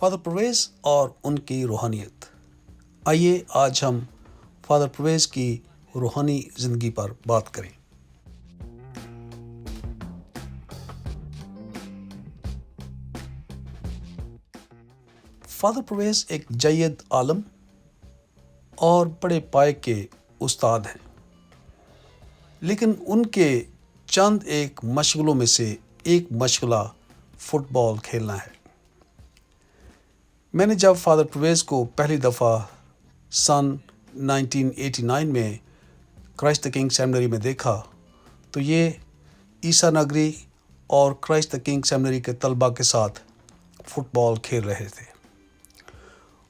Father Pervez اور ان کی روحانیت. آئیے آج ہم فادر پرویز کی روحانی زندگی پر بات کریں. فادر پرویز ایک جید عالم اور بڑے پائے کے استاد ہیں، لیکن ان کے چند ایک مشغلوں میں سے ایک مشغلہ فٹ بال کھیلنا ہے. میں نے جب فادر پرویز کو پہلی دفعہ سن 1989 میں کرائسٹ دا کنگ سیمنری میں دیکھا تو یہ عیسیٰ نگری اور کرائسٹ دا کنگ سیمنری کے طلباء کے ساتھ فٹ بال کھیل رہے تھے.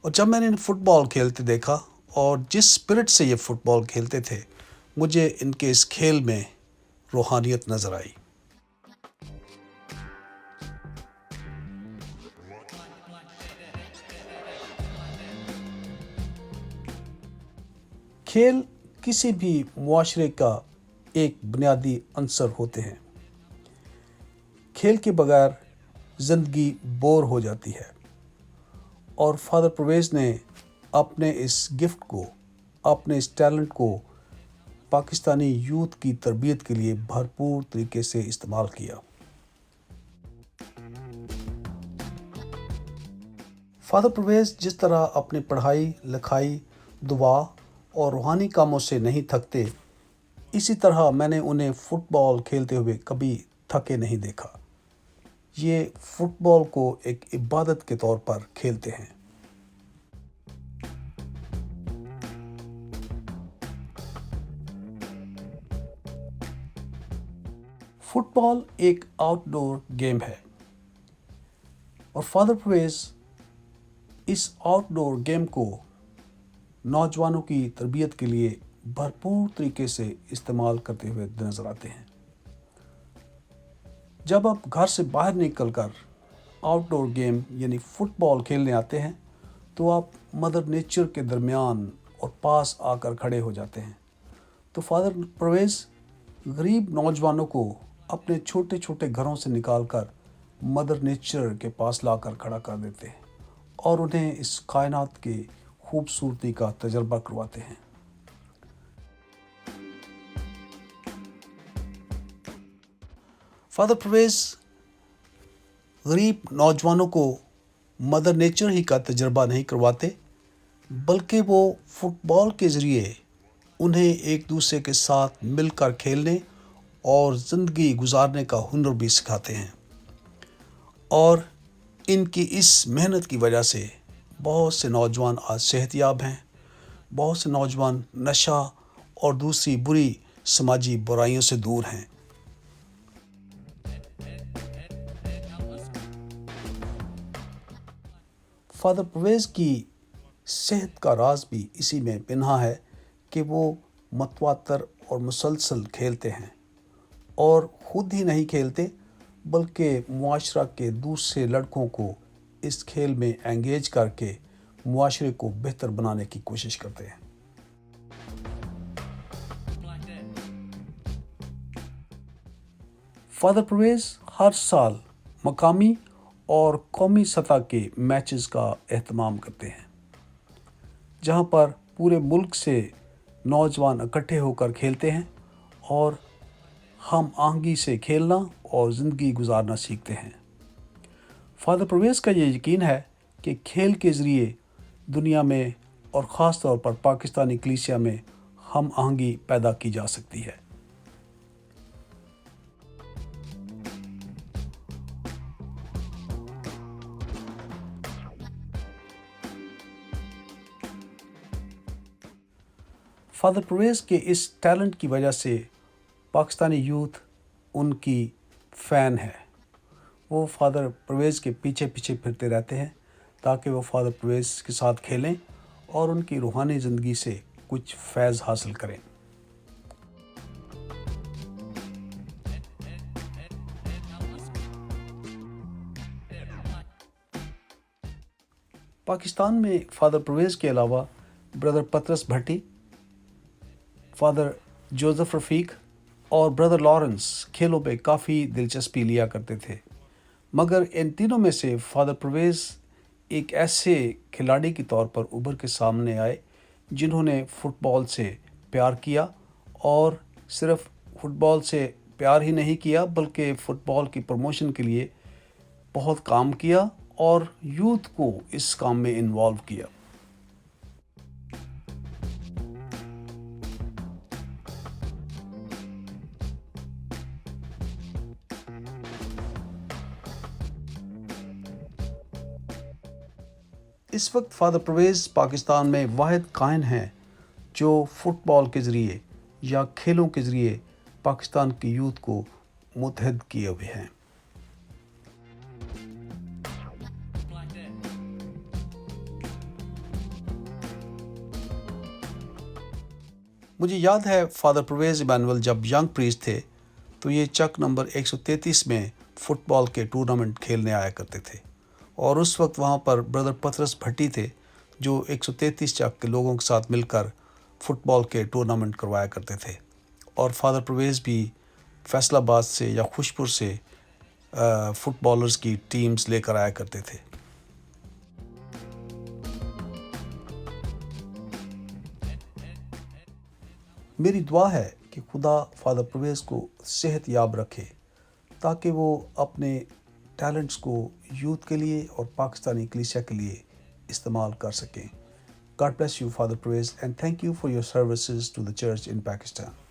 اور جب میں نے ان فٹ بال کھیلتے دیکھا اور جس اسپرٹ سے یہ فٹ بال کھیلتے تھے، مجھے ان کے اس کھیل میں روحانیت نظر آئی. کھیل کسی بھی معاشرے کا ایک بنیادی عنصر ہوتے ہیں. کھیل کے بغیر زندگی بور ہو جاتی ہے، اور فادر پرویز نے اپنے اس گفٹ کو، اپنے اس ٹیلنٹ کو پاکستانی یوتھ کی تربیت کے لیے بھرپور طریقے سے استعمال کیا. فادر پرویز جس طرح اپنی پڑھائی لکھائی، دعا اور روحانی کاموں سے نہیں تھکتے، اسی طرح میں نے انہیں فٹ بال کھیلتے ہوئے کبھی تھکے نہیں دیکھا. یہ فٹ بال کو ایک عبادت کے طور پر کھیلتے ہیں. فٹ بال ایک آؤٹ ڈور گیم ہے، اور فادر پرویز اس آؤٹ ڈور گیم کو نوجوانوں کی تربیت کے لیے بھرپور طریقے سے استعمال کرتے ہوئے نظر آتے ہیں. جب آپ گھر سے باہر نکل کر آؤٹ ڈور گیم یعنی فٹ بال کھیلنے آتے ہیں تو آپ مدر نیچر کے درمیان اور پاس آ کر کھڑے ہو جاتے ہیں. تو فادر پرویز غریب نوجوانوں کو اپنے چھوٹے چھوٹے گھروں سے نکال کر مدر نیچر کے پاس لا کر کھڑا کر دیتے ہیں اور انہیں اس کائنات کی خوبصورتی کا تجربہ کرواتے ہیں. فادر پرویز غریب نوجوانوں کو مدر نیچر ہی کا تجربہ نہیں کرواتے، بلکہ وہ فٹ بال کے ذریعے انہیں ایک دوسرے کے ساتھ مل کر کھیلنے اور زندگی گزارنے کا ہنر بھی سکھاتے ہیں. اور ان کی اس محنت کی وجہ سے بہت سے نوجوان آج صحت یاب ہیں، بہت سے نوجوان نشہ اور دوسری بری سماجی برائیوں سے دور ہیں. فادر پرویز کی صحت کا راز بھی اسی میں پنہا ہے کہ وہ متواتر اور مسلسل کھیلتے ہیں، اور خود ہی نہیں کھیلتے بلکہ معاشرہ کے دوسرے لڑکوں کو اس کھیل میں انگیج کر کے معاشرے کو بہتر بنانے کی کوشش کرتے ہیں. فادر پرویز ہر سال مقامی اور قومی سطح کے میچز کا اہتمام کرتے ہیں، جہاں پر پورے ملک سے نوجوان اکٹھے ہو کر کھیلتے ہیں اور ہم آہنگی سے کھیلنا اور زندگی گزارنا سیکھتے ہیں. فادر پرویز کا یہ یقین ہے کہ کھیل کے ذریعے دنیا میں اور خاص طور پر پاکستانی کلیسیا میں ہم آہنگی پیدا کی جا سکتی ہے. فادر پرویز کے اس ٹیلنٹ کی وجہ سے پاکستانی یوتھ ان کی فین ہے. وہ فادر پرویز کے پیچھے پیچھے پھرتے رہتے ہیں تاکہ وہ فادر پرویز کے ساتھ کھیلیں اور ان کی روحانی زندگی سے کچھ فیض حاصل کریں. پاکستان میں فادر پرویز کے علاوہ بردر پطرس بھٹی، فادر جوزف رفیق اور بردر لارنس کھیلوں پہ کافی دلچسپی لیا کرتے تھے، مگر ان تینوں میں سے فادر پرویز ایک ایسے کھلاڑی کے طور پر ابھر کے سامنے آئے جنہوں نے فٹ بال سے پیار کیا، اور صرف فٹ بال سے پیار ہی نہیں کیا بلکہ فٹ بال کی پروموشن کے لیے بہت کام کیا اور یوتھ کو اس کام میں انوالو کیا۔ اس وقت فادر پرویز پاکستان میں واحد کائن ہیں جو فٹ بال کے ذریعے یا کھیلوں کے ذریعے پاکستان کی یوتھ کو متحد کیے ہوئے ہیں۔ مجھے یاد ہے فادر پرویز ایمینول جب ینگ پریسٹ تھے تو یہ چک نمبر 133 میں فٹ بال کے ٹورنامنٹ کھیلنے آیا کرتے تھے، اور اس وقت وہاں پر بردر پطرس بھٹی تھے جو 133 چک کے لوگوں کے ساتھ مل کر فٹ بال کے ٹورنامنٹ کروایا کرتے تھے، اور فادر پرویز بھی فیصل آباد سے یا خوشپور سے فٹ بالرز کی ٹیمز لے کر آیا کرتے تھے۔ میری دعا ہے کہ خدا فادر پرویز کو صحت یاب رکھے تاکہ وہ اپنے ٹیلنٹس کو یوتھ کے لیے اور پاکستانی کلیسیا کے لیے استعمال کر سکیں۔ God bless you, Father Pervez, and thank you for your services to the church in Pakistan.